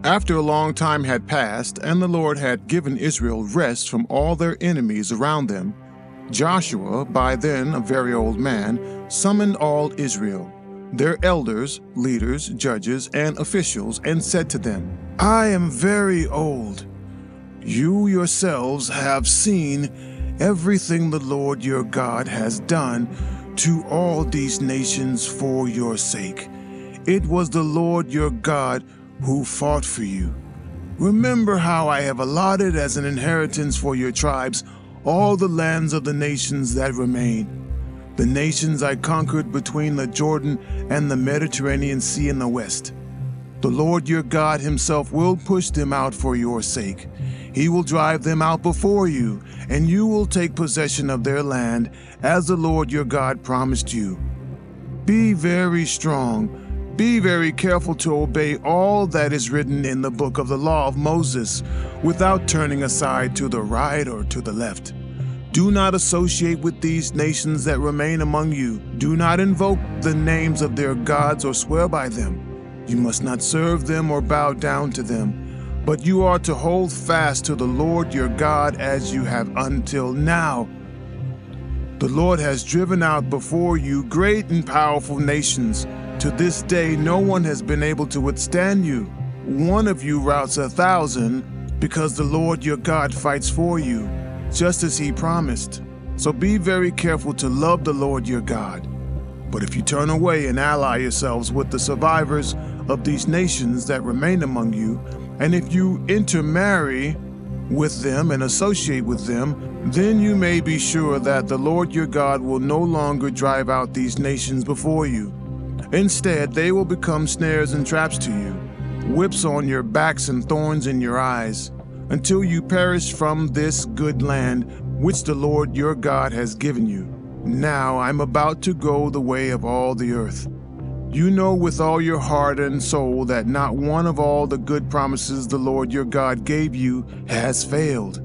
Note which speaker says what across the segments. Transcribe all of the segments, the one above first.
Speaker 1: After a long time had passed, and the Lord had given Israel rest from all their enemies around them, Joshua, by then a very old man, summoned all Israel, their elders, leaders, judges, and officials, and said to them, "I am very old. You yourselves have seen everything the Lord your God has done to all these nations for your sake. It was the Lord your God who fought for you. Remember how I have allotted as an inheritance for your tribes all the lands of the nations that remain, the nations I conquered between the Jordan and the Mediterranean Sea in the west. The Lord your God himself will push them out for your sake. He will drive them out before you, and you will take possession of their land as the Lord your God promised you. Be very strong. Be very careful to obey all that is written in the book of the law of Moses, without turning aside to the right or to the left. Do not associate with these nations that remain among you. Do not invoke the names of their gods or swear by them. You must not serve them or bow down to them, but you are to hold fast to the Lord your God as you have until now. The Lord has driven out before you great and powerful nations. To this day, no one has been able to withstand you. One of you routs 1,000, because the Lord your God fights for you, just as he promised. So be very careful to love the Lord your God. But if you turn away and ally yourselves with the survivors of these nations that remain among you, and if you intermarry with them and associate with them, then you may be sure that the Lord your God will no longer drive out these nations before you. Instead, they will become snares and traps to you, whips on your backs and thorns in your eyes, until you perish from this good land which the Lord your God has given you. Now I'm about to go the way of all the earth. You know with all your heart and soul that not one of all the good promises the Lord your God gave you has failed.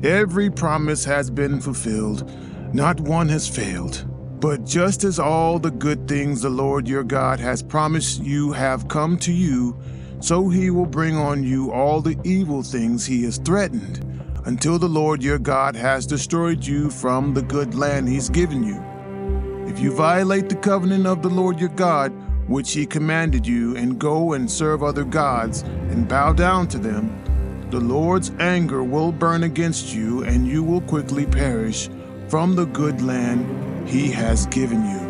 Speaker 1: Every promise has been fulfilled, not one has failed. But just as all the good things the Lord your God has promised you have come to you, so he will bring on you all the evil things he has threatened, until the Lord your God has destroyed you from the good land he's given you. If you violate the covenant of the Lord your God, which he commanded you, and go and serve other gods, and bow down to them, the Lord's anger will burn against you, and you will quickly perish from the good land he has given you.